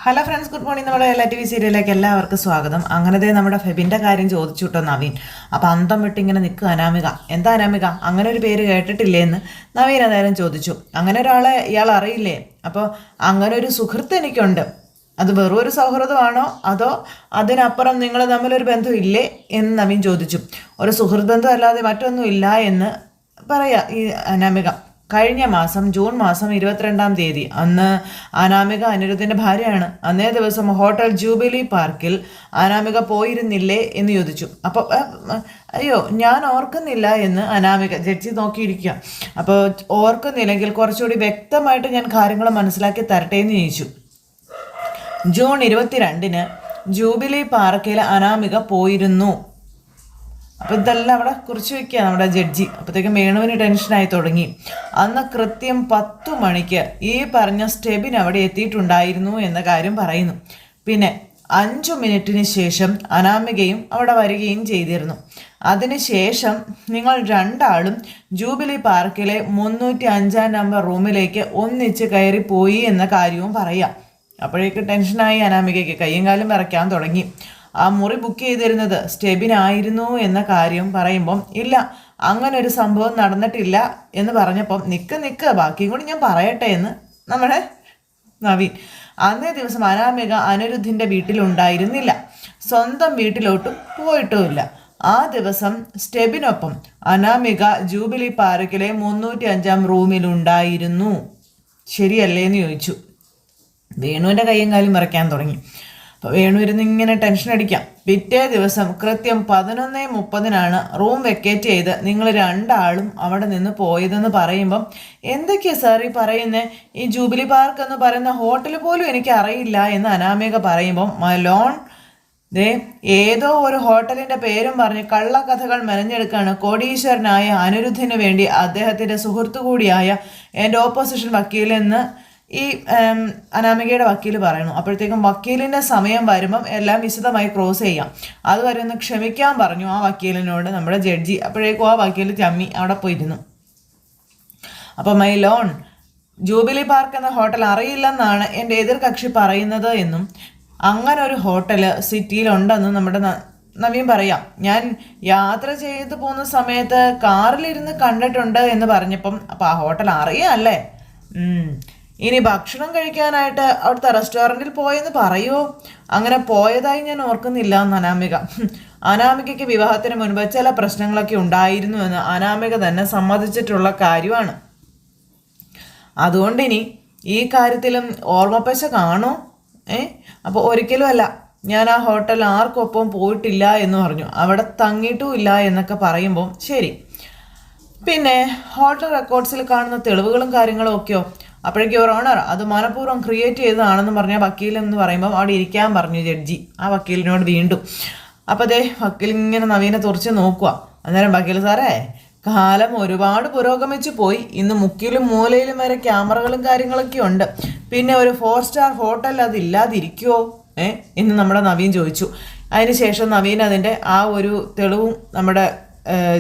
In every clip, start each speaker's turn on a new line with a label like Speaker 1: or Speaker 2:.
Speaker 1: Hello friends, good morning. നമ്മുടെ എല്ലാ TV സീരിയലിലേക്ക് എല്ലാവർക്കും സ്വാഗതം. അങ്ങനത്തെ നമ്മുടെ ഫെബിൻ്റെ കാര്യം ചോദിച്ചു കേട്ടോ നവീൻ. അപ്പം അന്തം വിട്ട് ഇങ്ങനെ നിൽക്കുക അനാമിക. എന്താ അനാമിക, അങ്ങനെ ഒരു പേര് കേട്ടിട്ടില്ലേ എന്ന് നവീൻ അന്നേരം ചോദിച്ചു. അങ്ങനെ ഒരാളെ ഇയാൾ അറിയില്ലേ? അപ്പോൾ അങ്ങനെ ഒരു സുഹൃത്ത് എനിക്കുണ്ട്. അത് വെറും ഒരു സൗഹൃദമാണോ അതോ അതിനപ്പുറം നിങ്ങൾ തമ്മിലൊരു ബന്ധം ഇല്ലേ എന്ന് നവീൻ ചോദിച്ചു. ഒരു സുഹൃത്ത് ബന്ധം അല്ലാതെ മറ്റൊന്നും ഇല്ല എന്ന് പറയാ ഈ അനാമിക. കഴിഞ്ഞ മാസം ജൂൺ മാസം 22-ാം തീയതി അന്ന് അനാമിക അനിരുദ്ധിൻ്റെ ഭാര്യയാണ്. അന്നേ ദിവസം ഹോട്ടൽ ജൂബിലി പാർക്കിൽ അനാമിക പോയിരുന്നില്ലേ എന്ന് ചോദിച്ചു. അപ്പോൾ അയ്യോ ഞാൻ ഓർക്കുന്നില്ല എന്ന് അനാമിക ജഡ്ജി നോക്കിയിരിക്കുക. അപ്പോൾ ഓർക്കുന്നില്ലെങ്കിൽ കുറച്ചുകൂടി വ്യക്തമായിട്ട് ഞാൻ കാര്യങ്ങൾ മനസ്സിലാക്കി തരട്ടെ എന്ന് ചോദിച്ചു. ജൂൺ 22-ന് ജൂബിലി പാർക്കിൽ അനാമിക പോയിരുന്നു. അപ്പോൾ ഇതെല്ലാം അവിടെ കുറിച്ച് വയ്ക്കുക നമ്മുടെ ജഡ്ജി. അപ്പോഴത്തേക്കും വേണുവിന് ടെൻഷനായി തുടങ്ങി. അന്ന് കൃത്യം 10 മണിക്ക് ഈ പറഞ്ഞ സ്റ്റെബിൻ അവിടെ എത്തിയിട്ടുണ്ടായിരുന്നു എന്ന കാര്യം പറയുന്നു. പിന്നെ 5 മിനിറ്റിന് ശേഷം അനാമികയും അവിടെ വരികയും ചെയ്തിരുന്നു. അതിനുശേഷം നിങ്ങൾ രണ്ടാളും ജൂബിലി പാർക്കിലെ 305-ാം നമ്പർ റൂമിലേക്ക് ഒന്നിച്ച് കയറിപ്പോയി എന്ന കാര്യവും പറയാം. അപ്പോഴേക്ക് ടെൻഷനായി അനാമികയ്ക്ക്, കയ്യും കാലും വിറയ്ക്കാൻ തുടങ്ങി. ആ മുറി ബുക്ക് ചെയ്തിരുന്നത് സ്റ്റെബിനായിരുന്നു എന്ന കാര്യം പറയുമ്പം ഇല്ല, അങ്ങനെ ഒരു സംഭവം നടന്നിട്ടില്ല എന്ന് പറഞ്ഞപ്പം നിക്ക് ബാക്കിയും കൂടി ഞാൻ പറയട്ടെ എന്ന് നമ്മുടെ നവീൻ. അന്നേ ദിവസം അനാമിക അനിരുദ്ധിൻ്റെ വീട്ടിലുണ്ടായിരുന്നില്ല, സ്വന്തം വീട്ടിലോട്ടും പോയിട്ടുമില്ല. ആ ദിവസം സ്റ്റെബിനൊപ്പം അനാമിക ജൂബിലി പാർക്കിലെ 305-ാം റൂമിലുണ്ടായിരുന്നു. ശരിയല്ലേ എന്ന് ചോദിച്ചു. വേണുവിൻ്റെ കയ്യും കാലും വിറയ്ക്കാൻ തുടങ്ങി. അപ്പോൾ വേണു ഇരുന്ന് ഇങ്ങനെ ടെൻഷൻ അടിക്കാം. പിറ്റേ ദിവസം കൃത്യം 11:30-നാണ് റൂം വെക്കേറ്റ് ചെയ്ത് നിങ്ങൾ രണ്ടാളും അവിടെ നിന്ന് പോയതെന്ന് പറയുമ്പം എന്തൊക്കെയാണ് സാർ ഈ പറയുന്നത്? ഈ ജൂബിലി പാർക്ക് എന്ന് പറയുന്ന ഹോട്ടൽ പോലും എനിക്ക് അറിയില്ല എന്ന് അനാമിക പറയുമ്പം മലോൺ ഏതോ ഒരു ഹോട്ടലിൻ്റെ പേരും പറഞ്ഞ് കള്ളക്കഥകൾ മെനഞ്ഞെടുക്കാണ് കോടീശ്വരനായ അനിരുദ്ധിന് വേണ്ടി അദ്ദേഹത്തിൻ്റെ സുഹൃത്തു കൂടിയായ എൻ്റെ ഓപ്പോസിഷൻ വക്കീലെന്ന് ഈ അനാമികയുടെ വക്കീൽ പറയണു. അപ്പോഴത്തേക്കും വക്കീലിൻ്റെ സമയം വരുമ്പം എല്ലാം വിശദമായി ക്രോസ് ചെയ്യാം, അതുവരെ ഒന്ന് ക്ഷമിക്കാൻ പറഞ്ഞു ആ വക്കീലിനോട് നമ്മുടെ ജഡ്ജി. അപ്പോഴേക്കും ആ വക്കീൽ ചമ്മി അവിടെ പോയിരുന്നു. അപ്പോൾ മൈ ലോൺ ജൂബിലി പാർക്ക് എന്ന ഹോട്ടൽ അറിയില്ലെന്നാണ് എൻ്റെ എതിർ കക്ഷി പറയുന്നത് എന്നും അങ്ങനെ ഒരു ഹോട്ടൽ സിറ്റിയിലുണ്ടെന്നും നമ്മുടെ നവീൻ പറയാം. ഞാൻ യാത്ര ചെയ്തു പോകുന്ന സമയത്ത് കാറിലിരുന്ന് കണ്ടിട്ടുണ്ട് എന്ന് പറഞ്ഞപ്പം അപ്പോൾ ആ ഹോട്ടൽ അറിയാമല്ലേ? ഇനി ഭക്ഷണം കഴിക്കാനായിട്ട് അവിടുത്തെ റെസ്റ്റോറൻറ്റിൽ പോയെന്ന് പറയുമോ? അങ്ങനെ പോയതായി ഞാൻ ഓർക്കുന്നില്ല എന്ന് അനാമിക. അനാമികയ്ക്ക് വിവാഹത്തിന് മുൻപ് ചില പ്രശ്നങ്ങളൊക്കെ ഉണ്ടായിരുന്നു എന്ന് അനാമിക തന്നെ സമ്മതിച്ചിട്ടുള്ള കാര്യമാണ്. അതുകൊണ്ട് ഇനി ഈ കാര്യത്തിലും ഓർമ്മപ്പശ കാണോ? അപ്പോൾ ഒരിക്കലും അല്ല, ഞാൻ ആ ഹോട്ടൽ ആർക്കൊപ്പം പോയിട്ടില്ല എന്ന് പറഞ്ഞു, അവിടെ തങ്ങിയിട്ടും ഇല്ല എന്നൊക്കെ പറയുമ്പോൾ ശരി. പിന്നെ ഹോട്ടൽ റെക്കോർഡ്സിൽ കാണുന്ന തെളിവുകളും കാര്യങ്ങളും ഒക്കെയോ? അപ്പോഴേക്കും യുവർ ഓണർ അത് മനഃപൂർവ്വം ക്രിയേറ്റ് ചെയ്തതാണെന്ന് പറഞ്ഞ വക്കീലെന്ന് പറയുമ്പം അവിടെ ഇരിക്കാൻ പറഞ്ഞു ജഡ്ജി ആ വക്കീലിനോട് വീണ്ടും. അപ്പോൾ അതേ വക്കീൽ ഇങ്ങനെ നവീനെ തുറച്ച് നോക്കുക. അന്നേരം വക്കീൽ സാറേ, കാലം ഒരുപാട് പുരോഗമിച്ചു പോയി. ഇന്ന് മുക്കിലും മൂലയിലും വരെ ക്യാമറകളും കാര്യങ്ങളൊക്കെ ഉണ്ട്. പിന്നെ ഒരു 4 സ്റ്റാർ ഹോട്ടൽ അതില്ലാതിരിക്കുമോ എന്ന് നമ്മുടെ നവീൻ ചോദിച്ചു. അതിനുശേഷം നവീൻ അതിൻ്റെ ആ ഒരു തെളിവും നമ്മുടെ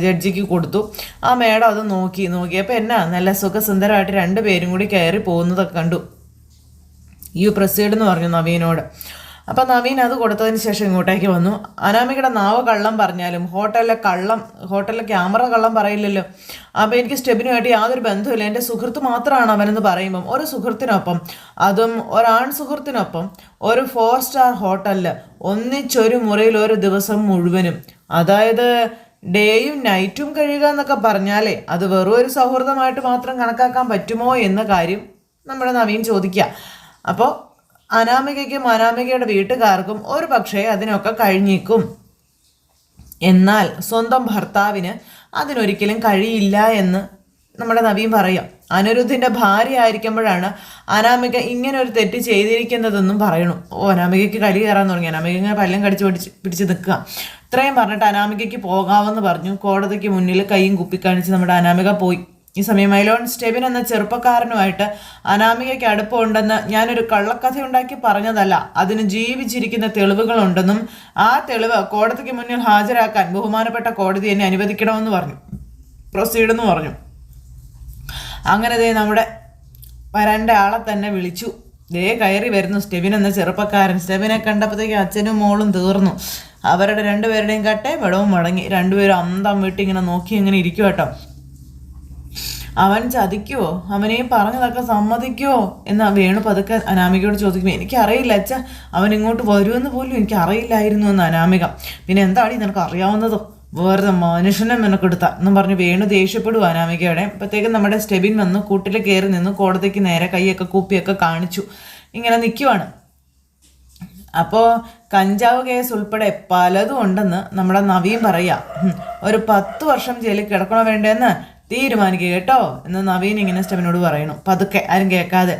Speaker 1: ജഡ്ജിക്ക് കൊടുത്തു. ആ മേഡം അത് നോക്കിയപ്പോൾ എന്നാ നല്ല സുഖസുന്ദരമായിട്ട് 2 പേരും കൂടി കയറി പോകുന്നതൊക്കെ കണ്ടു. യു പ്രൊസീഡ് എന്ന് പറഞ്ഞു നവീനോട്. അപ്പം നവീൻ അത് കൊടുത്തതിന് ശേഷം ഇങ്ങോട്ടേക്ക് വന്നു. അനാമികയുടെ നാവ് കള്ളം പറഞ്ഞാലും ഹോട്ടലിലെ ക്യാമറ കള്ളം പറയില്ലല്ലോ. അപ്പോൾ എനിക്ക് സ്റ്റെബിനുമായിട്ട് യാതൊരു ബന്ധമില്ല, എൻ്റെ സുഹൃത്ത് മാത്രമാണ് അവനെന്ന് പറയുമ്പം ഒരു സുഹൃത്തിനൊപ്പം, അതും ഒരാൺ സുഹൃത്തിനൊപ്പം ഒരു 4 സ്റ്റാർ ഹോട്ടലിൽ ഒന്നിച്ചൊരു മുറിയിൽ ഒരു ദിവസം മുഴുവനും, അതായത് ഡേയും നൈറ്റും കഴിയുക എന്നൊക്കെ പറഞ്ഞാലേ അത് വെറും ഒരു സൗഹൃദമായിട്ട് മാത്രം കണക്കാക്കാൻ പറ്റുമോ എന്ന കാര്യം നമ്മുടെ നവീൻ ചോദിക്കുക. അപ്പോൾ അനാമികയ്ക്കും അനാമികയുടെ വീട്ടുകാർക്കും ഒരു പക്ഷേ അതിനൊക്കെ കഴിഞ്ഞേക്കും, എന്നാൽ സ്വന്തം ഭർത്താവിന് അതിനൊരിക്കലും കഴിയില്ല എന്ന് നമ്മുടെ നവീൻ പറയാം. അനിരുദ്ധിൻ്റെ ഭാര്യ ആയിരിക്കുമ്പോഴാണ് അനാമിക ഇങ്ങനെ ഒരു തെറ്റ് ചെയ്തിരിക്കുന്നതെന്നും പറയണു. അനാമികയ്ക്ക് കലി കയറാൻ തുടങ്ങി. അനാമിക ഇങ്ങനെ പല്ലും കടിച്ച് പിടിച്ച് നിൽക്കുക. ഇത്രയും പറഞ്ഞിട്ട് അനാമികയ്ക്ക് പോകാമെന്ന് പറഞ്ഞു. കോടതിക്ക് മുന്നിൽ കൈയും കുപ്പിക്കാണിച്ച് നമ്മുടെ അനാമിക പോയി. ഈ സമയം മൈലോൺ സ്റ്റെബിൻ എന്ന ചെറുപ്പക്കാരനുമായിട്ട് അനാമികയ്ക്ക് അടുപ്പമുണ്ടെന്ന് ഞാനൊരു കള്ളക്കഥ ഉണ്ടാക്കി പറഞ്ഞതല്ല, അതിന് ജീവിച്ചിരിക്കുന്ന തെളിവുകളുണ്ടെന്നും ആ തെളിവ് കോടതിക്ക് മുന്നിൽ ഹാജരാക്കാൻ ബഹുമാനപ്പെട്ട കോടതി എന്നെ അനുവദിക്കണമെന്ന് പറഞ്ഞു. പ്രൊസീഡ് എന്ന് പറഞ്ഞു. അങ്ങനെ നമ്മുടെ വരേണ്ട ആളെ തന്നെ വിളിച്ചു. ദേ കയറി വരുന്നു സ്റ്റെബിൻ എന്ന ചെറുപ്പക്കാരൻ. സ്റ്റെബിനെ കണ്ടപ്പോഴത്തേക്ക് അച്ഛനും മോളും തീർന്നു. അവരുടെ രണ്ടുപേരുടെയും കട്ടേ വെടവും മടങ്ങി. രണ്ടുപേരും അന്തം വിട്ട് ഇങ്ങനെ നോക്കി ഇങ്ങനെ ഇരിക്കും കേട്ടോ. അവൻ ചതിക്കുവോ, അവനെയും പറഞ്ഞതൊക്കെ സമ്മതിക്കുവോ എന്ന് വേണു പതുക്കെ അനാമികയോട് ചോദിക്കുമ്പോൾ എനിക്കറിയില്ല അച്ഛ, അവൻ ഇങ്ങോട്ട് വരുമെന്ന് പോലും എനിക്കറിയില്ലായിരുന്നു എന്ന് അനാമിക. പിന്നെ എന്താണ് നിനക്ക് അറിയാവുന്നതോ, വേറെ മനുഷ്യനെ മെനക്കെടുത്ത എന്നും പറഞ്ഞ് വേണു ദേഷ്യപ്പെടും അനാമികയോടെ. അപ്പോഴത്തേക്കും നമ്മുടെ സ്റ്റെബിൻ വന്ന് കൂട്ടിൽ കയറി നിന്ന് കോടതിക്ക് നേരെ കൈയൊക്കെ കൂപ്പിയൊക്കെ കാണിച്ചു ഇങ്ങനെ നിൽക്കുവാണ്. അപ്പോൾ കഞ്ചാവ് കേസ് ഉൾപ്പെടെ പലതും ഉണ്ടെന്ന് നമ്മുടെ നവീൻ പറയാ. ഒരു 10 വർഷം ജയിലിൽ കിടക്കണോ വേണ്ടതെന്ന് തീരുമാനിക്കുക കേട്ടോ എന്ന് നവീൻ ഇങ്ങനെ സ്റ്റെബിനോട് പറയണു പതുക്കെ, ആരും കേൾക്കാതെ.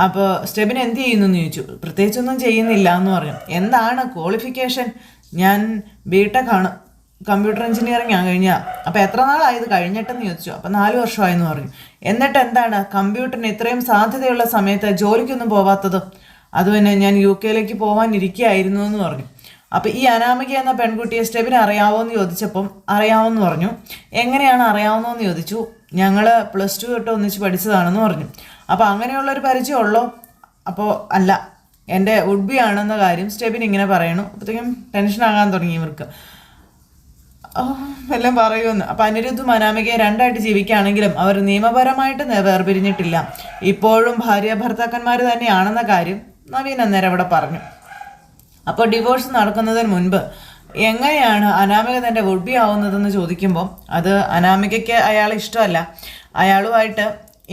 Speaker 1: അപ്പോൾ സ്റ്റെബിൻ എന്ത് ചെയ്യുന്നു എന്ന് ചോദിച്ചു. പ്രത്യേകിച്ചൊന്നും ചെയ്യുന്നില്ല എന്ന് പറഞ്ഞു. എന്താണ് ക്വാളിഫിക്കേഷൻ? ഞാൻ ബിടെക് ആണ്, കമ്പ്യൂട്ടർ എഞ്ചിനീയറിംഗ് ആണ് കഴിഞ്ഞ. അപ്പോൾ എത്ര നാളായത് കഴിഞ്ഞിട്ടെന്ന് ചോദിച്ചു. അപ്പോൾ 4 വർഷമായെന്ന് പറഞ്ഞു. എന്നിട്ട് എന്താണ് കമ്പ്യൂട്ടറിന് ഇത്രയും സാധ്യതയുള്ള സമയത്ത് ജോലിക്കൊന്നും പോവാത്തത്? അതുപിന്നെ ഞാൻ UK പോകാനിരിക്കുകയായിരുന്നു എന്ന് പറഞ്ഞു. അപ്പോൾ ഈ അനാമിക എന്ന പെൺകുട്ടിയെ സ്റ്റെബിന് അറിയാവോന്ന് ചോദിച്ചപ്പം അറിയാമെന്ന് പറഞ്ഞു. എങ്ങനെയാണ് അറിയാവുന്നതെന്ന് ചോദിച്ചു. ഞങ്ങൾ +2 തൊട്ട് ഒന്നിച്ച് പഠിച്ചതാണെന്ന് പറഞ്ഞു. അപ്പോൾ അങ്ങനെയുള്ളൊരു പരിചയമുള്ളോ? അപ്പോൾ അല്ല, എൻ്റെ വുഡ് ബി ആണെന്ന കാര്യം സ്റ്റെബിൻ ഇങ്ങനെ പറയണു. അപ്പോഴത്തേക്കും ടെൻഷനാകാൻ തുടങ്ങി ഇവർക്ക്. എല്ലാം പറയുമെന്ന്. അപ്പം അനിരുദ്ധും അനാമികയെ 2ആയിട്ട് ജീവിക്കുകയാണെങ്കിലും അവർ നിയമപരമായിട്ട് വേർപിരിഞ്ഞിട്ടില്ല. ഇപ്പോഴും ഭാര്യ ഭർത്താക്കന്മാർ തന്നെയാണെന്ന കാര്യം നവീൻ അന്നേരം അവിടെ പറഞ്ഞു. അപ്പോൾ ഡിവോഴ്സ് നടക്കുന്നതിന് മുൻപ് എങ്ങനെയാണ് അനാമിക തൻ്റെ വുഡ് ബി ആവുന്നതെന്ന് ചോദിക്കുമ്പോൾ അത് അനാമികയ്ക്ക് അയാളെ ഇഷ്ടമല്ല, അയാളുമായിട്ട്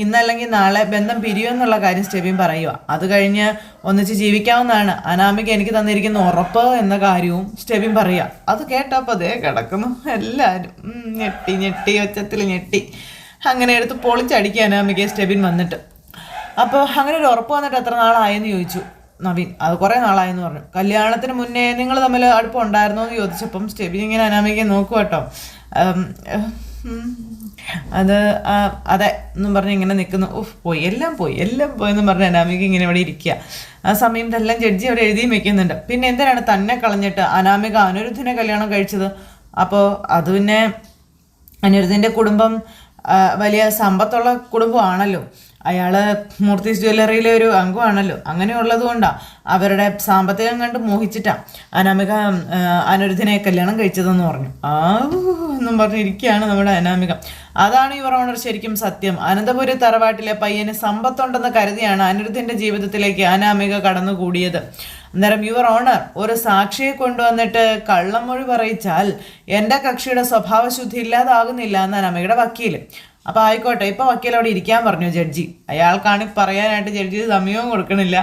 Speaker 1: ഇന്നല്ലെങ്കിൽ നാളെ ബന്ധം പിരിയുമെന്നുള്ള കാര്യം സ്റ്റെബിൻ പറയുക. അത് കഴിഞ്ഞ് ഒന്നിച്ച് ജീവിക്കാവുന്നതാണ് അനാമിക എനിക്ക് തന്നിരിക്കുന്ന ഉറപ്പ് എന്ന കാര്യവും സ്റ്റെബിൻ പറയുക. അത് കേട്ടപ്പോൾ അതേ കിടക്കുന്നു എല്ലാവരും ഞെട്ടി ഒച്ചത്തിൽ ഞെട്ടി. അങ്ങനെ എടുത്ത് പൊളിച്ചടിക്കുക അനാമികയെ സ്റ്റെബിൻ വന്നിട്ട്. അപ്പോൾ അങ്ങനെ ഒരു ഉറപ്പ് വന്നിട്ട് എത്ര നാളായെന്ന് ചോദിച്ചു നവീൻ. അത് കുറേ നാളായെന്ന് പറഞ്ഞു. കല്യാണത്തിന് മുന്നേ നിങ്ങൾ തമ്മിൽ അടുപ്പം ഉണ്ടായിരുന്നോ എന്ന് ചോദിച്ചപ്പം സ്റ്റെബിൻ ഇങ്ങനെ അനാമികയെ നോക്കുക കേട്ടോ. അത് അതെ എന്നും പറഞ്ഞ് ഇങ്ങനെ നിൽക്കുന്നു. എല്ലാം പോയെന്നും പറഞ്ഞ് അനാമിക ഇങ്ങനെ ഇവിടെ ഇരിക്കുക. ആ സമയത്തെല്ലാം ജഡ്ജി അവിടെ എഴുതിയും വെക്കുന്നുണ്ട്. പിന്നെ എന്തിനാണ് തന്നെ കളഞ്ഞിട്ട് അനാമിക അനിരുദ്ധിനെ കല്യാണം കഴിച്ചത്? അപ്പോൾ അത് പിന്നെ അനിരുദ്ധിൻ്റെ കുടുംബം വലിയ സമ്പത്തുള്ള കുടുംബമാണല്ലോ, അയാൾ മൂർത്തീസ് ജ്വല്ലറിയിലെ ഒരു അംഗമാണല്ലോ. അങ്ങനെയുള്ളത് കൊണ്ടാണ് അവരുടെ സാമ്പത്തികം കണ്ട് മോഹിച്ചിട്ടാണ് അനാമിക അനിരുദ്ധിനെ കല്യാണം കഴിച്ചതെന്ന് പറഞ്ഞു. എന്നും പറഞ്ഞിരിക്കുകയാണ് നമ്മുടെ അനാമിക. അതാണ് യുവർ ഓണർ ശരിക്കും സത്യം. അനന്തപുരി തറവാട്ടിലെ പയ്യന് സമ്പത്തുണ്ടെന്ന് കരുതിയാണ് അനിരുദ്ധിൻ്റെ ജീവിതത്തിലേക്ക് അനാമിക കടന്നുകൂടിയത്. അന്നേരം യുവർ ഓണർ ഒരു സാക്ഷിയെ കൊണ്ടുവന്നിട്ട് കള്ളമൊഴി പറയിച്ചാൽ എൻ്റെ കക്ഷിയുടെ സ്വഭാവശുദ്ധി ഇല്ലാതാകുന്നില്ല എന്ന് അനാമികയുടെ വക്കീൽ. അപ്പോൾ ആയിക്കോട്ടെ, ഇപ്പോൾ വക്കീലോട് ഇരിക്കാൻ പറഞ്ഞു ജഡ്ജി. അയാൾക്കാണ് പറയാനായിട്ട് ജഡ്ജി സമയവും കൊടുക്കണില്ല.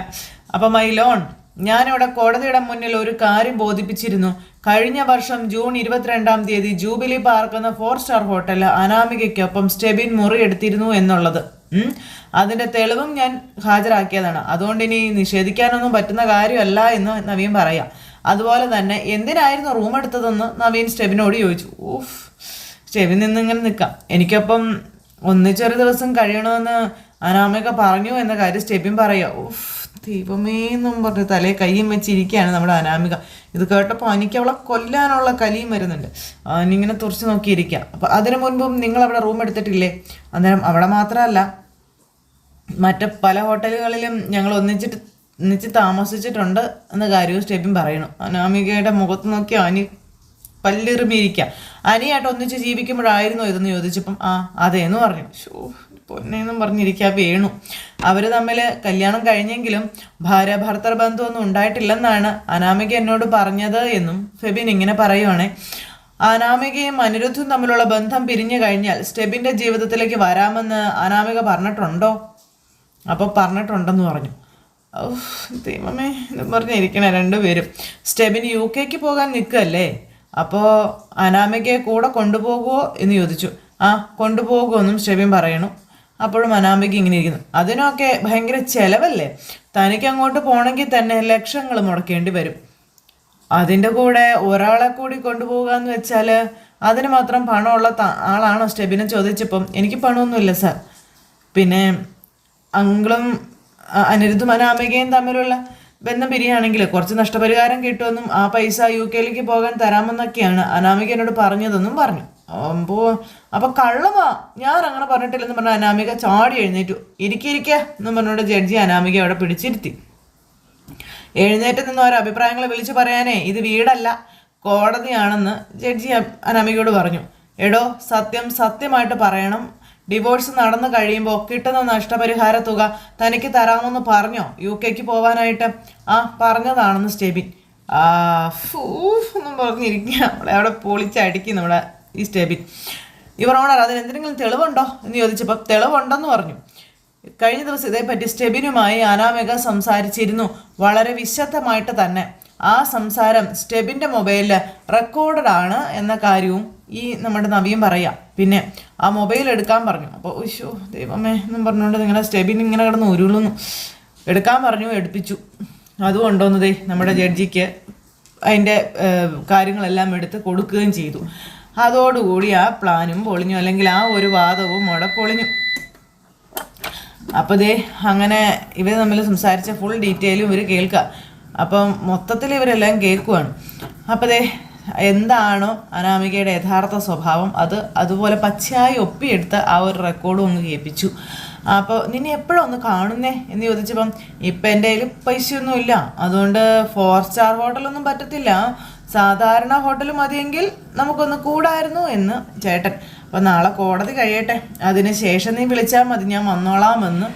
Speaker 1: അപ്പം മൈ ലോൺ, ഞാനിവിടെ കോടതിയുടെ മുന്നിൽ ഒരു കാര്യം ബോധിപ്പിച്ചിരുന്നു. കഴിഞ്ഞ വർഷം ജൂൺ 22-ാം തീയതി ജൂബിലി പാർക്ക് എന്ന 4-സ്റ്റാർ ഹോട്ടലിൽ അനാമികയ്ക്കൊപ്പം സ്റ്റെബിൻ മുറി എടുത്തിരുന്നു എന്നുള്ളത് അതിൻ്റെ തെളിവും ഞാൻ ഹാജരാക്കിയതാണ്. അതുകൊണ്ട് ഇനി നിഷേധിക്കാനൊന്നും പറ്റുന്ന കാര്യമല്ല എന്ന് നവീൻ പറയാം. അതുപോലെ തന്നെ എന്തിനായിരുന്നു റൂം എടുത്തതെന്ന് നവീൻ സ്റ്റെബിനോട് ചോദിച്ചു. സ്റ്റെബിൻ നിന്നിങ്ങനെ നിൽക്കാം. എനിക്കൊപ്പം ഒന്നിച്ചൊരു ദിവസം കഴിയണമെന്ന് അനാമിക പറഞ്ഞു എന്ന കാര്യം സ്റ്റെബിൻ പറയുക. ദൈവമേന്നും പറഞ്ഞ് തലേ കയ്യും വെച്ചിരിക്കുകയാണ് നമ്മുടെ അനാമിക. ഇത് കേട്ടപ്പോൾ എനിക്ക് അവളെ കൊല്ലാനുള്ള കലിയും വരുന്നുണ്ട്. അവനിങ്ങനെ തുറച്ച് നോക്കിയിരിക്കുക. അപ്പോൾ അതിനു മുൻപും നിങ്ങളവിടെ റൂം എടുത്തിട്ടില്ലേ? അന്നേരം അവിടെ മാത്രമല്ല, മറ്റ് പല ഹോട്ടലുകളിലും ഞങ്ങൾ ഒന്നിച്ച് താമസിച്ചിട്ടുണ്ട് എന്ന കാര്യവും സ്റ്റെബിൻ പറയണു. അനാമികയുടെ മുഖത്ത് നോക്കി അനി പല്ലിറുമിയിരിക്കുക. അനിയായിട്ട് ഒന്നിച്ച് ജീവിക്കുമ്പോഴായിരുന്നോ ഇതെന്ന് ചോദിച്ചപ്പം അതേന്ന് പറഞ്ഞു. പൊന്നേന്നും പറഞ്ഞിരിക്കുക വേണു. അവർ തമ്മിൽ കല്യാണം കഴിഞ്ഞെങ്കിലും ഭാര്യ ഭർത്തൃ ബന്ധമൊന്നും ഉണ്ടായിട്ടില്ലെന്നാണ് അനാമിക എന്നോട് പറഞ്ഞത് എന്നും ഫെബിൻ ഇങ്ങനെ പറയുവാണേ. അനാമികയും അനിരുദ്ധും തമ്മിലുള്ള ബന്ധം പിരിഞ്ഞു കഴിഞ്ഞാൽ സ്റ്റെബിൻ്റെ ജീവിതത്തിലേക്ക് വരാമെന്ന് അനാമിക പറഞ്ഞിട്ടുണ്ടോ? അപ്പോൾ പറഞ്ഞിട്ടുണ്ടെന്ന് പറഞ്ഞു. ദൈവമേ എന്നും പറഞ്ഞിരിക്കണേ രണ്ടുപേരും. സ്റ്റെബിൻ UK പോകാൻ നിൽക്കുകയല്ലേ, അപ്പോൾ അനാമികയെ കൂടെ കൊണ്ടുപോകുമോ എന്ന് ചോദിച്ചു. കൊണ്ടുപോകുമെന്നും സ്റ്റെബിൻ പറയണു. അപ്പോഴും അനാമിക ഇങ്ങനെ ഇരിക്കുന്നു. അതിനൊക്കെ ഭയങ്കര ചിലവല്ലേ, തനിക്ക് അങ്ങോട്ട് പോകണമെങ്കിൽ തന്നെ ലക്ഷങ്ങൾ മുടക്കേണ്ടി വരും. അതിൻ്റെ കൂടെ ഒരാളെ കൂടി കൊണ്ടുപോകുക എന്ന് വെച്ചാൽ അതിന് മാത്രം പണമുള്ള ആളാണോ സ്റ്റെബിനെ ചോദിച്ചപ്പം എനിക്ക് പണമൊന്നുമില്ല സാർ. പിന്നെ അങ്കിളും അനിരുദ്ധും അനാമികയും തമ്മിലുള്ള ബന്ധം പിരിയാണെങ്കിൽ കുറച്ച് നഷ്ടപരിഹാരം കിട്ടുമെന്നും ആ പൈസ UK പോകാൻ തരാമെന്നൊക്കെയാണ് അനാമിക എന്നോട് പറഞ്ഞതെന്നും പറഞ്ഞു. അപ്പൊ കള്ളമാ, ഞാൻ അങ്ങനെ പറഞ്ഞിട്ടില്ലെന്ന് പറഞ്ഞ അനാമിക ചാടി എഴുന്നേറ്റു. ഇരിക്കെ എന്ന് പറഞ്ഞുകൊണ്ട് ജഡ്ജി അനാമിക അവിടെ പിടിച്ചിരുത്തി. എഴുന്നേറ്റ് നിന്ന് ഓരോ അഭിപ്രായങ്ങൾ വിളിച്ചു പറയാനേ ഇത് വീടല്ല കോടതിയാണെന്ന് ജഡ്ജി അനാമികയോട് പറഞ്ഞു. എടോ, സത്യമായിട്ട് പറയണം. ഡിവോഴ്സ് നടന്നു കഴിയുമ്പോൾ കിട്ടുന്ന നഷ്ടപരിഹാര തുക തനിക്ക് തരാമെന്ന് പറഞ്ഞോ UK പോവാനായിട്ട്? പറഞ്ഞതാണെന്ന് സ്റ്റെബിൻ. ഒന്നും പറഞ്ഞിരിക്കുക. നമ്മളെ അവിടെ പൊളിച്ചടിക്കും നമ്മുടെ ഈ സ്റ്റെബിൻ. യുവർ ഓണർ, അതിനെന്തെങ്കിലും തെളിവുണ്ടോ എന്ന് ചോദിച്ചപ്പോൾ തെളിവുണ്ടെന്ന് പറഞ്ഞു. കഴിഞ്ഞ ദിവസം ഇതേപ്പറ്റി സ്റ്റെബിനുമായി അനാമിക സംസാരിച്ചിരുന്നു, വളരെ വിശദമായിട്ട് തന്നെ. ആ സംസാരം സ്റ്റെബിൻ്റെ മൊബൈലിൽ റെക്കോർഡഡ് ആണ് എന്ന കാര്യവും ഈ നമ്മുടെ നവിയും പറയാം. പിന്നെ ആ മൊബൈൽ എടുക്കാൻ പറഞ്ഞു. അപ്പോൾ ഉശോ ദൈവമേ എന്നും പറഞ്ഞുകൊണ്ട് നിങ്ങളെ സ്റ്റെബിൻ ഇങ്ങനെ കിടന്ന് ഉരുളുന്നു. എടുക്കാൻ പറഞ്ഞു, എടുപ്പിച്ചു. അതുകൊണ്ടോന്നതേ നമ്മുടെ ജഡ്ജിക്ക് അതിൻ്റെ കാര്യങ്ങളെല്ലാം എടുത്ത് കൊടുക്കുകയും ചെയ്തു. അതോടുകൂടി ആ പ്ലാനും പൊളിഞ്ഞു, അല്ലെങ്കിൽ ആ ഒരു വാദവും അവിടെ പൊളിഞ്ഞു. അപ്പോൾ അങ്ങനെ ഇവർ തമ്മിൽ സംസാരിച്ച ഫുൾ ഡീറ്റെയിലും ഇവർ കേൾക്കുക. അപ്പം മൊത്തത്തിൽ ഇവരെല്ലാം കേൾക്കുവാണ്. അപ്പോൾ എന്താണോ അനാമികയുടെ യഥാർത്ഥ സ്വഭാവം അതുപോലെ പച്ചയായി ഒപ്പിയെടുത്ത് ആ ഒരു റെക്കോർഡും ഒന്ന് കേൾപ്പിച്ചു. അപ്പോൾ നിന്നെ എപ്പോഴും ഒന്ന് കാണുന്നേ എന്ന് ചോദിച്ചപ്പം ഇപ്പം എൻ്റെ കയ്യിൽ പൈസയൊന്നുമില്ല, അതുകൊണ്ട് 4 സ്റ്റാർ ഹോട്ടലൊന്നും പറ്റത്തില്ല, സാധാരണ ഹോട്ടൽ മതിയെങ്കിൽ നമുക്കൊന്ന് കൂടായിരുന്നു എന്ന് ചേട്ടൻ. അപ്പം നാളെ കോടതി കഴിയട്ടെ, അതിന് ശേഷം നീ വിളിച്ചാൽ മതി, ഞാൻ വന്നോളാമെന്ന്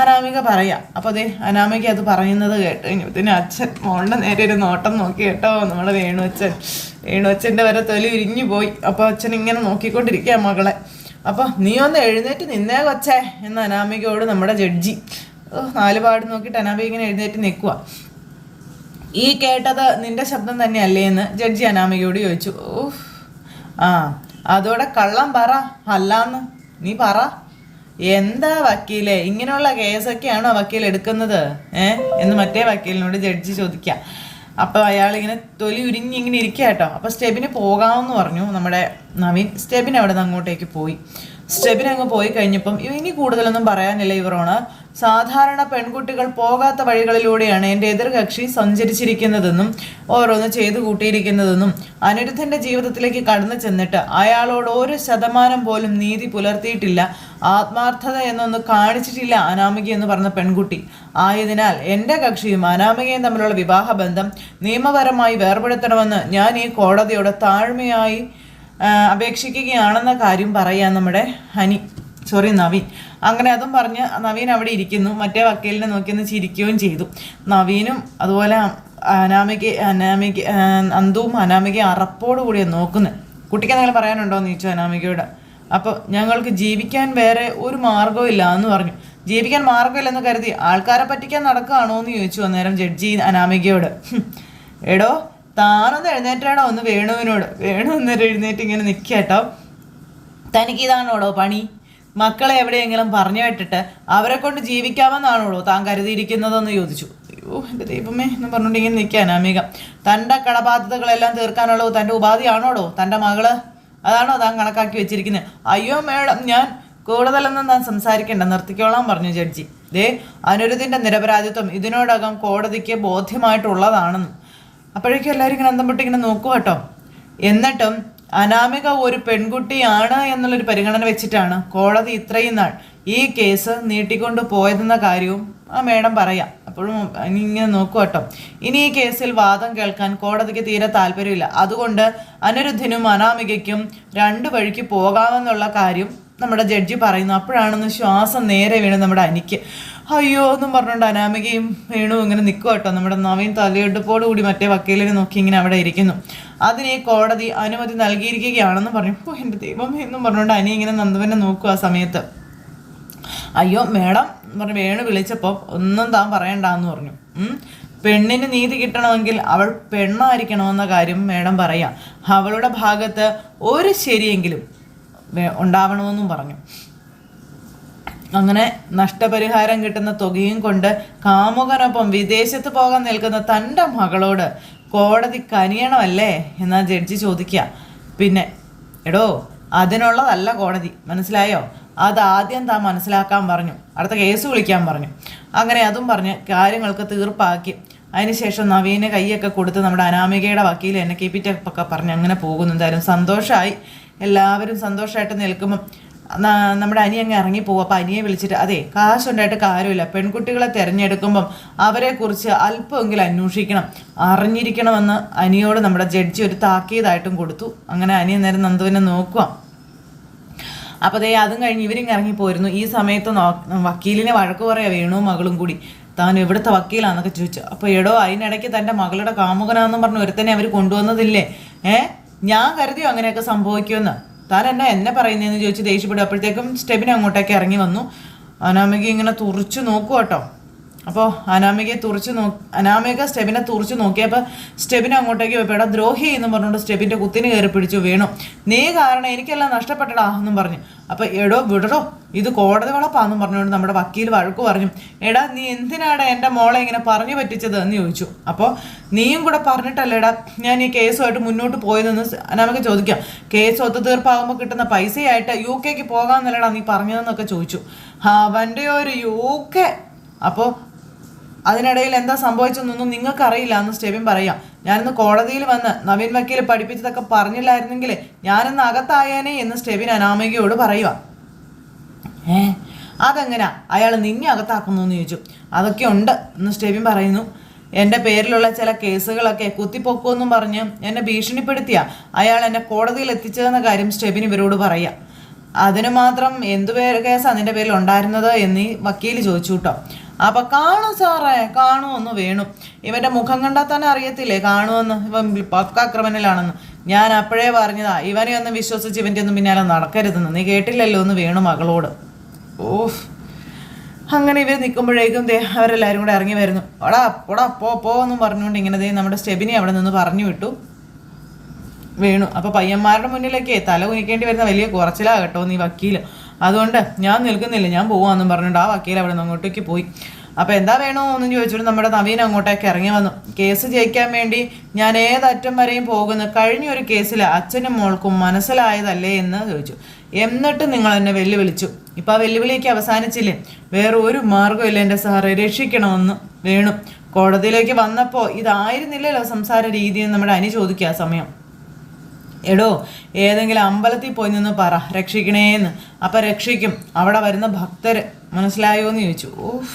Speaker 1: അനാമിക പറയാം. അപ്പോൾ അനാമിക അത് പറയുന്നത് കേട്ട് കഴിഞ്ഞപ്പത്തിന് അച്ഛൻ മോളുടെ നേരെ ഒരു നോട്ടം നോക്കി കേട്ടോ. നമ്മുടെ വേണുവച്ഛൻ്റെ വരെ തൊലി ഉരിഞ്ഞു പോയി. അപ്പോൾ അച്ഛൻ ഇങ്ങനെ നോക്കിക്കൊണ്ടിരിക്കുക മകളെ. അപ്പോൾ നീ ഒന്ന് എഴുന്നേറ്റ് നിന്നേ കൊച്ചേ എന്ന് അനാമികയോട് നമ്മുടെ ജഡ്ജി 4 പാട് നോക്കിയിട്ട് അനാമിക ഇങ്ങനെ എഴുന്നേറ്റ് നിൽക്കുക. ഈ കേട്ടത് നിന്റെ ശബ്ദം തന്നെയല്ലേ എന്ന് ജഡ്ജി അനാമികയോട് ചോദിച്ചു. അതോടെ കള്ളം പറ, അല്ലാന്ന് നീ പറ. എന്താ വക്കീലെ, ഇങ്ങനെയുള്ള കേസൊക്കെയാണോ വക്കീൽ എടുക്കുന്നത് എന്ന് മറ്റേ വക്കീലിനോട് ജഡ്ജി ചോദിക്കുക. അപ്പോൾ അയാളിങ്ങനെ തൊലി ഉരിഞ്ഞ് ഇങ്ങനെ ഇരിക്കുക കേട്ടോ. അപ്പോൾ സ്റ്റെബിന് പോകാമെന്ന് പറഞ്ഞു നമ്മുടെ നവീൻ. സ്റ്റെബിൻ അവിടെ നിന്ന് അങ്ങോട്ടേക്ക് പോയി. സ്റ്റെബിൻ അങ്ങ് പോയി കഴിഞ്ഞപ്പം ഇനി കൂടുതലൊന്നും പറയാനില്ല യുവർ ഓണർ. സാധാരണ പെൺകുട്ടികൾ പോകാത്ത വഴികളിലൂടെയാണ് എൻ്റെ എതിർകക്ഷി സഞ്ചരിച്ചിരിക്കുന്നതെന്നും ഓരോന്ന് ചെയ്തു കൂട്ടിയിരിക്കുന്നതെന്നും അനിരുദ്ധൻ്റെ ജീവിതത്തിലേക്ക് കടന്നു ചെന്നിട്ട് അയാളോട് 1% പോലും നീതി പുലർത്തിയിട്ടില്ല, ആത്മാർത്ഥത എന്നൊന്ന് കാണിച്ചിട്ടില്ല അനാമിക എന്ന് പറഞ്ഞ പെൺകുട്ടി. ആയതിനാൽ എൻ്റെ കക്ഷിയും അനാമികയും തമ്മിലുള്ള വിവാഹബന്ധം നിയമപരമായി വേർപെടുത്തണമെന്ന് ഞാൻ ഈ കോടതിയോട് താഴ്മയായി അപേക്ഷിക്കുകയാണെന്ന കാര്യം പറയാൻ നമ്മുടെ നവീൻ. അങ്ങനെ അതും പറഞ്ഞ് നവീൻ അവിടെ ഇരിക്കുന്നു. മറ്റേ വക്കീലിനെ നോക്കിയൊന്ന് ചിരിക്കുകയും ചെയ്തു. നവീനും അതുപോലെ അന്തുവും അനാമികയെ അറപ്പോടുകൂടിയ നോക്കുന്നത്. കുട്ടിക്ക് എന്തെങ്കിലും പറയാനുണ്ടോ എന്ന് ചോദിച്ചു അനാമികയോട്. അപ്പോൾ ഞങ്ങൾക്ക് ജീവിക്കാൻ വേറെ ഒരു മാർഗവും ഇല്ല എന്ന് പറഞ്ഞു. ജീവിക്കാൻ മാർഗമില്ലെന്ന് കരുതി ആൾക്കാരെ പറ്റിക്കാൻ നടക്കുകയാണോ എന്ന് ചോദിച്ചു അന്നേരം ജഡ്ജി അനാമികയോട്. എടോ, താനൊന്ന് എഴുന്നേറ്റാടോ ഒന്ന് വേണുവിനോട്. വേണു അന്നേരം എഴുന്നേറ്റ് ഇങ്ങനെ നിൽക്കുക കേട്ടോ. തനിക്കിതാണോടോ പണി? മക്കളെ എവിടെയെങ്കിലും പറഞ്ഞു കേട്ടിട്ട് അവരെ കൊണ്ട് ജീവിക്കാമെന്നാണോടോ താൻ കരുതിയിരിക്കുന്നതെന്ന് ചോദിച്ചു. അയ്യോ എൻ്റെ ദൈവമേ എന്ന് പറഞ്ഞുകൊണ്ട് ഇങ്ങനെ നിൽക്കുക അനാമിക. തൻ്റെ കടബാധ്യതകളെല്ലാം തീർക്കാനുള്ളൂ തൻ്റെ ഉപാധിയാണോടോ തൻ്റെ മകള്? അതാണോ താൻ കണക്കാക്കി വെച്ചിരിക്കുന്നത്? അയ്യോ മേഡം, ഞാൻ കൂടുതലൊന്നും താൻ സംസാരിക്കേണ്ട, നിർത്തിക്കോളാൻ പറഞ്ഞു ജഡ്ജി. അനിരുദ്ധിൻ്റെ നിരപരാധിത്വം ഇതിനോടകം കോടതിക്ക് ബോധ്യമായിട്ടുള്ളതാണെന്ന്. അപ്പോഴേക്കും എല്ലാവരും ഇങ്ങനെ അന്തം ഇങ്ങനെ നോക്കുക കേട്ടോ. എന്നിട്ടും അനാമിക ഒരു പെൺകുട്ടിയാണ് എന്നുള്ളൊരു പരിഗണന വെച്ചിട്ടാണ് കോടതി ഇത്രയും നാൾ ഈ കേസ് നീട്ടിക്കൊണ്ട് പോയതെന്ന കാര്യവും ആ മേഡം പറയാം. അപ്പോഴും ഇനി ഇങ്ങനെ നോക്കുക കേട്ടോ. ഇനി ഈ കേസിൽ വാദം കേൾക്കാൻ കോടതിക്ക് തീരെ താല്പര്യമില്ല. അതുകൊണ്ട് അനിരുദ്ധിനും അനാമികയ്ക്കും 2 വഴിക്ക് പോകാമെന്നുള്ള കാര്യം നമ്മുടെ ജഡ്ജി പറയുന്നു. അപ്പോഴാണെന്ന് ശ്വാസം നേരെ വീണ് നമ്മുടെ അനിക്ക്. അയ്യോ എന്നും പറഞ്ഞുകൊണ്ട് അനാമികയും വേണു ഇങ്ങനെ നിൽക്കുക കേട്ടോ. നമ്മുടെ നവീൻ തലയെടുപ്പോടു കൂടി മറ്റേ വക്കീലിനെ നോക്കി ഇങ്ങനെ അവിടെ ഇരിക്കുന്നു. അതിന് ഈ കോടതി അനുമതി നൽകിയിരിക്കുകയാണെന്ന് പറഞ്ഞു. എൻ്റെ ദൈവം എന്നും പറഞ്ഞുകൊണ്ട് അനി ഇങ്ങനെ നന്ദുവിനെ നോക്കുക ആ സമയത്ത്. അയ്യോ മേഡം പറഞ്ഞു വേണു വിളിച്ചപ്പോൾ ഒന്നും താൻ പറയണ്ടെന്ന് പറഞ്ഞു. പെണ്ണിന് നീതി കിട്ടണമെങ്കിൽ അവൾ പെണ്ണായിരിക്കണമെന്ന കാര്യം മേഡം പറയാം. അവളുടെ ഭാഗത്ത് ഒരു ശരിയെങ്കിലും ഉണ്ടാവണമെന്നും പറഞ്ഞു. അങ്ങനെ നഷ്ടപരിഹാരം കിട്ടുന്ന തുകയും കൊണ്ട് കാമുകനൊപ്പം വിദേശത്ത് പോകാൻ നിൽക്കുന്ന തൻ്റെ മകളോട് കോടതി കനിയണമല്ലേ എന്നാ ജഡ്ജി ചോദിക്കുക. പിന്നെ എടോ, അതിനുള്ളതല്ല കോടതി, മനസ്സിലായോ? അതാദ്യം താൻ മനസ്സിലാക്കാൻ പറഞ്ഞു. അടുത്ത കേസ് വിളിക്കാൻ പറഞ്ഞു. അങ്ങനെ അതും പറഞ്ഞ് കാര്യങ്ങൾക്ക് തീർപ്പാക്കി. അതിനുശേഷം നവീന് കൈയൊക്കെ കൊടുത്ത് നമ്മുടെ അനാമികയുടെ വക്കീൽ എന്നെ കീപ്പിറ്റൊക്കെ പറഞ്ഞ് അങ്ങനെ പോകുന്നു. എന്തായാലും സന്തോഷമായി. എല്ലാവരും സന്തോഷമായിട്ട് നിൽക്കുമ്പം നമ്മുടെ അനി അങ്ങ് ഇറങ്ങിപ്പോവും. അപ്പം അനിയെ വിളിച്ചിട്ട് അതെ കാശുണ്ടായിട്ട് കാര്യമില്ല, പെൺകുട്ടികളെ തിരഞ്ഞെടുക്കുമ്പം അവരെക്കുറിച്ച് അല്പമെങ്കിലും അന്വേഷിക്കണം, അറിഞ്ഞിരിക്കണമെന്ന് അനിയോട് നമ്മുടെ ജഡ്ജി ഒരു താക്കീതായിട്ടും കൊടുത്തു. അങ്ങനെ അനി നേരം നന്ദുവിനെ നോക്കുക. അപ്പോൾ അതേ അതും കഴിഞ്ഞ് ഇവരിങ്ങ് ഇറങ്ങിപ്പോയിരുന്നു. ഈ സമയത്ത് വക്കീലിനെ വഴക്ക് പറയാ വേണു മകളും കൂടി, താൻ എവിടുത്തെ വക്കീലാന്നൊക്കെ ചോദിച്ചു. അപ്പോൾ എടോ അതിനിടയ്ക്ക് തൻ്റെ മകളുടെ കാമുകനാന്നും പറഞ്ഞു ഒരുത്തനെ അവർ കൊണ്ടുവന്നതില്ലേ, ഞാൻ കരുതിയോ അങ്ങനെയൊക്കെ സംഭവിക്കുമെന്ന്, താൻ എന്നെ പറയുന്നതെന്ന് ചോദിച്ച് ദേഷ്യപ്പെടും. അപ്പോഴത്തേക്കും സ്റ്റെബിൻ അങ്ങോട്ടേക്ക് ഇറങ്ങി വന്നു. അനാമിക ഇങ്ങനെ തുറച്ചു നോക്കുക കേട്ടോ. അപ്പോൾ അനാമിക സ്റ്റെബിനെ തുറച്ചു നോക്കിയപ്പോൾ സ്റ്റെബിനെ അങ്ങോട്ടേക്ക് പോയപ്പോൾ എടാ ദ്രോഹി എന്ന് പറഞ്ഞുകൊണ്ട് സ്റ്റെബിൻ്റെ കുത്തിന് കയറി പിടിച്ചു. വേണു നീ കാരണം എനിക്കെല്ലാം നഷ്ടപ്പെട്ടടാ എന്നും പറഞ്ഞു. അപ്പോൾ എടോ വിടടോ ഇത് കോടതി വളപ്പാന്നും പറഞ്ഞുകൊണ്ട് നമ്മുടെ വക്കീൽ വഴക്ക് പറഞ്ഞു. എടാ നീ എന്തിനാടാ എൻ്റെ മോളെ ഇങ്ങനെ പറഞ്ഞു പറ്റിച്ചത് എന്ന് ചോദിച്ചു. അപ്പോൾ നീയും കൂടെ പറഞ്ഞിട്ടല്ലേടാ ഞാൻ ഈ കേസുമായിട്ട് മുന്നോട്ട് പോയതെന്ന് അനാമിക ചോദിക്കാം. കേസ് ഒത്തുതീർപ്പാകുമ്പോൾ കിട്ടുന്ന പൈസയായിട്ട് UK പോകാമെന്നല്ലടാ നീ പറഞ്ഞതെന്നൊക്കെ ചോദിച്ചു. അവൻ്റെ ഒരു UK. അപ്പോൾ അതിനിടയിൽ എന്താ സംഭവിച്ചെന്നൊന്നും നിങ്ങൾക്കറിയില്ല എന്ന് സ്റ്റെബിൻ പറയാം. ഞാനിന്ന് കോടതിയിൽ വന്ന് നവീൻ വക്കീൽ പഠിപ്പിച്ചതൊക്കെ പറഞ്ഞില്ലായിരുന്നെങ്കിൽ ഞാനിന്ന് അകത്തായേനെ എന്ന് സ്റ്റെബിൻ അനാമികയോട് പറയുക. അതെങ്ങനാ അയാൾ നിന്നെ അകത്താക്കുന്നു എന്ന് ചോദിച്ചു. അതൊക്കെ ഉണ്ട് എന്ന് സ്റ്റെബിൻ പറയുന്നു. എൻ്റെ പേരിലുള്ള ചില കേസുകളൊക്കെ കുത്തിപ്പൊക്കുമെന്നും പറഞ്ഞ് എന്നെ ഭീഷണിപ്പെടുത്തിയ അയാൾ എന്നെ കോടതിയിൽ എത്തിച്ചതെന്ന കാര്യം സ്റ്റെബിൻ ഇവരോട് പറയാം. അതിന് മാത്രം എന്തു കേസാണ് നിൻ്റെ പേരിൽ ഉണ്ടായിരുന്നത് എന്ന് വക്കീൽ ചോദിച്ചു കേട്ടോ. അപ്പം കാണും സാറേ കാണുമെന്ന് വേണു, ഇവൻ്റെ മുഖം കണ്ടാൽ തന്നെ അറിയത്തില്ലേ കാണുമെന്ന്, ഇവൻ പക്കാ ക്രിമിനലാണെന്ന്. ഞാൻ അപ്പോഴേ പറഞ്ഞതാ ഇവനെ ഒന്നും വിശ്വസിച്ച് ഇവൻ്റെ ഒന്നും പിന്നാലെ നടക്കരുതെന്ന്, നീ കേട്ടില്ലല്ലോ എന്ന് വേണു മകളോട്. ഓഫ്. അങ്ങനെ ഇവർ നിൽക്കുമ്പോഴേക്കും അവരെല്ലാവരും കൂടെ ഇറങ്ങി വരുന്നു. ഒടാ പോ എന്നും പറഞ്ഞുകൊണ്ട് ഇങ്ങനെ നമ്മുടെ സ്റ്റെബിനെ അവിടെ നിന്ന് പറഞ്ഞു വിട്ടു വേണു. അപ്പോൾ പയ്യന്മാരുടെ മുന്നിലേക്ക് തല കുനിക്കേണ്ടി വരുന്ന വലിയ കുറച്ചിലാ കേട്ടോ നീ വക്കീൽ, അതുകൊണ്ട് ഞാൻ നിൽക്കുന്നില്ല ഞാൻ പോവാന്നും പറഞ്ഞിട്ട് ആ വക്കീൽ അവിടെ നിന്ന് അങ്ങോട്ടേക്ക് പോയി. അപ്പോൾ എന്താ വേണോ എന്നും ചോദിച്ചിട്ട് നമ്മുടെ നവീൻ അങ്ങോട്ടേക്ക് ഇറങ്ങി വന്നു. കേസ് ജയിക്കാൻ വേണ്ടി ഞാൻ ഏതറ്റം വരെയും പോകുന്നു, കഴിഞ്ഞൊരു കേസിൽ അച്ഛനും മോൾക്കും മനസ്സിലായതല്ലേ എന്ന് ചോദിച്ചു. എന്നിട്ട് നിങ്ങൾ എന്നെ വെല്ലുവിളിച്ചു, ഇപ്പം ആ വെല്ലുവിളിക്ക് അവസാനിച്ചില്ലേ, വേറെ ഒരു മാർഗ്ഗമില്ല എൻ്റെ സാറെ, രക്ഷിക്കണമെന്ന് വേണു. കോടതിയിലേക്ക് വന്നപ്പോൾ ഇതായിരുന്നില്ലല്ലോ സംസാര രീതിയെന്ന് നമ്മുടെ അനി ചോദിക്കുക ആ സമയം. എടോ ഏതെങ്കിലും അമ്പലത്തിൽ പോയി നിന്ന് പറ രക്ഷിക്കണേന്ന്, അപ്പം രക്ഷിക്കും അവിടെ വരുന്ന ഭക്തർ, മനസ്സിലായോ എന്ന് ചോദിച്ചു. ഓഹ്.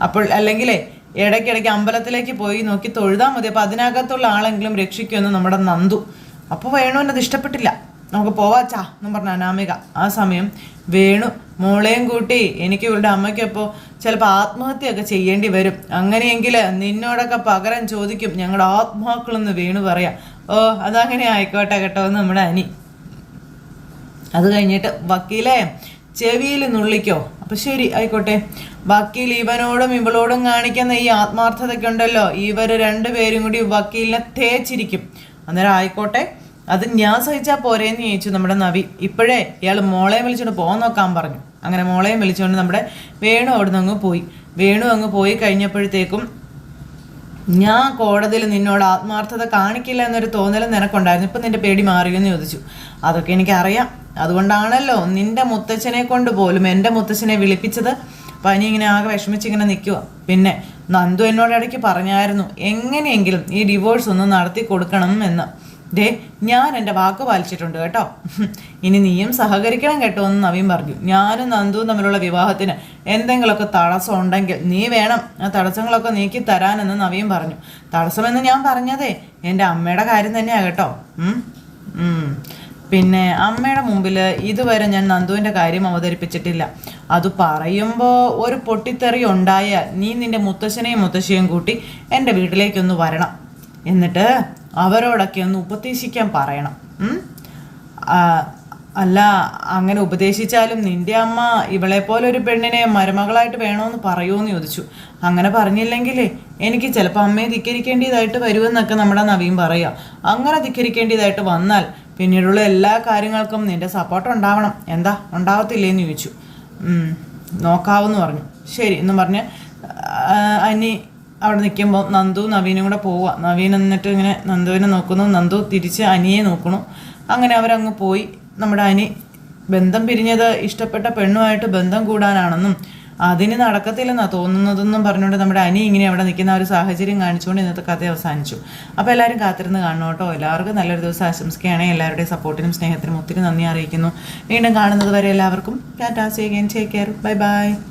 Speaker 1: അപ്പോൾ അല്ലെങ്കിലേ ഇടയ്ക്കിടയ്ക്ക് അമ്പലത്തിലേക്ക് പോയി നോക്കി തൊഴുതാൽ മതി, അപ്പോൾ അതിനകത്തുള്ള ആളെങ്കിലും രക്ഷിക്കുമെന്ന് നമ്മുടെ നന്ദു. അപ്പോൾ വേണുവിനത് ഇഷ്ടപ്പെട്ടില്ല. നമുക്ക് പോവാച്ചാ എന്നും പറഞ്ഞ അനാമിക. ആ സമയം വേണു മോളെയും കൂട്ടി എനിക്ക് ഇവരുടെ അമ്മയ്ക്കപ്പോൾ ചിലപ്പോൾ ആത്മഹത്യയൊക്കെ ചെയ്യേണ്ടി വരും, അങ്ങനെയെങ്കിൽ നിന്നോടൊക്കെ പകരം ചോദിക്കും ഞങ്ങളുടെ ആത്മാക്കളെന്ന് വേണു പറയാം. ഓ അതങ്ങനെ ആയിക്കോട്ടെ കേട്ടോ എന്ന് നമ്മുടെ അനി. അത് കഴിഞ്ഞിട്ട് വക്കീലെ ചെവിയിൽ നുള്ളിക്കോ. അപ്പം ശരി ആയിക്കോട്ടെ. വക്കീൽ ഇവനോടും ഇവളോടും കാണിക്കുന്ന ഈ ആത്മാർത്ഥതയ്ക്ക് ഉണ്ടല്ലോ, ഇവർ രണ്ടുപേരും കൂടി വക്കീലിനെ തേച്ചിരിക്കും. അന്നേരം ആയിക്കോട്ടെ, അത് ഞാൻ സഹിച്ചാൽ പോരേന്ന് ചോദിച്ചു നമ്മുടെ നവി. ഇപ്പോഴേ ഇയാൾ മോളെയും വിളിച്ചുകൊണ്ട് പോകാൻ നോക്കാൻ പറഞ്ഞു. അങ്ങനെ മോളെയും വിളിച്ചുകൊണ്ട് നമ്മുടെ വേണു അവിടെ നിന്ന് അങ്ങ് പോയി കഴിഞ്ഞപ്പോഴത്തേക്കും ഞാൻ കോടതിയിൽ നിന്നോട് ആത്മാർത്ഥത കാണിക്കില്ല എന്നൊരു തോന്നൽ നിനക്കുണ്ടായിരുന്നു, ഇപ്പം നിൻ്റെ പേടി മാറിയെന്ന് ചോദിച്ചു. അതൊക്കെ എനിക്കറിയാം, അതുകൊണ്ടാണല്ലോ നിൻ്റെ മുത്തച്ഛനെ കൊണ്ട് പോലും എൻ്റെ മുത്തച്ഛനെ വിളിപ്പിച്ചത്. പനി ഇങ്ങനെ ആകെ വിഷമിച്ചിങ്ങനെ നിൽക്കുക. പിന്നെ നന്ദു എന്നോട് ഇടയ്ക്ക് പറഞ്ഞായിരുന്നു എങ്ങനെയെങ്കിലും ഈ ഡിവോഴ്സ് ഒന്ന് നടത്തി കൊടുക്കണം എന്ന്. ഞാൻ എൻ്റെ വാക്ക് പാലിച്ചിട്ടുണ്ട് കേട്ടോ, ഇനി നീയും സഹകരിക്കണം കേട്ടോ എന്ന് നവീൻ പറഞ്ഞു. ഞാനും നന്ദുവും തമ്മിലുള്ള വിവാഹത്തിന് എന്തെങ്കിലുമൊക്കെ തടസ്സം ഉണ്ടെങ്കിൽ നീ വേണം ആ തടസ്സങ്ങളൊക്കെ നീക്കി തരാനെന്ന് നവീൻ പറഞ്ഞു. തടസ്സമെന്ന് ഞാൻ പറഞ്ഞതേ എൻ്റെ അമ്മയുടെ കാര്യം തന്നെയാണ് കേട്ടോ. പിന്നെ അമ്മയുടെ മുമ്പിൽ ഇതുവരെ ഞാൻ നന്ദുവിൻ്റെ കാര്യം അവതരിപ്പിച്ചിട്ടില്ല. അത് പറയുമ്പോൾ ഒരു പൊട്ടിത്തെറി ഉണ്ടായാൽ നീ നിൻ്റെ മുത്തശ്ശനെയും മുത്തശ്ശിയും കൂട്ടി എൻ്റെ വീട്ടിലേക്കൊന്ന് വരണം, എന്നിട്ട് അവരോടൊക്കെ ഒന്ന് ഉപദേശിക്കാൻ പറയണം. അല്ല അങ്ങനെ ഉപദേശിച്ചാലും നിൻ്റെ അമ്മ ഇവളെപ്പോലെ ഒരു പെണ്ണിനെ മരുമകളായിട്ട് വേണമെന്ന് പറയുമെന്ന് ചോദിച്ചു. അങ്ങനെ പറഞ്ഞില്ലെങ്കിലേ എനിക്ക് ചിലപ്പോൾ അമ്മയെ ധിക്കരിക്കേണ്ടതായിട്ട് വരുമെന്നൊക്കെ നമ്മുടെ നവീൻ പറയുക. അങ്ങനെ ധിക്കരിക്കേണ്ടതായിട്ട് വന്നാൽ പിന്നീടുള്ള എല്ലാ കാര്യങ്ങൾക്കും നിൻ്റെ സപ്പോർട്ട് ഉണ്ടാവണം. എന്താ ഉണ്ടാവത്തില്ലേന്ന് ചോദിച്ചു. നോക്കാവെന്ന് പറഞ്ഞു. ശരി എന്നും പറഞ്ഞ് അനി അവിടെ നിൽക്കുമ്പോൾ നന്ദു നവീനും കൂടെ പോവുക. നവീൻ എന്നിട്ട് ഇങ്ങനെ നന്ദുവിനെ നോക്കുന്നു, നന്ദു തിരിച്ച് അനിയെ നോക്കണു. അങ്ങനെ അവരങ്ങ് പോയി. നമ്മുടെ അനി ബന്ധം പിരിഞ്ഞത് ഇഷ്ടപ്പെട്ട പെണ്ണുമായിട്ട് ബന്ധം കൂടാനാണെന്നും അതിന് നടക്കത്തില്ലെന്നാണ് തോന്നുന്നതെന്നും പറഞ്ഞുകൊണ്ട് നമ്മുടെ അനി ഇങ്ങനെ അവിടെ നിൽക്കുന്ന ഒരു സാഹചര്യം കാണിച്ചുകൊണ്ട് ഇന്നത്തെ കഥ അവസാനിച്ചു. അപ്പോൾ എല്ലാവരും കാത്തിരുന്ന് കാണണം കേട്ടോ. എല്ലാവർക്കും നല്ലൊരു ദിവസം ആശംസിക്കുകയാണെങ്കിൽ എല്ലാവരുടെയും സപ്പോർട്ടിനും സ്നേഹത്തിനും ഒത്തിരി നന്ദി അറിയിക്കുന്നു. വീണ്ടും കാണുന്നത് വരെ എല്ലാവർക്കും ടാറ്റാ, see again, take care, bye by.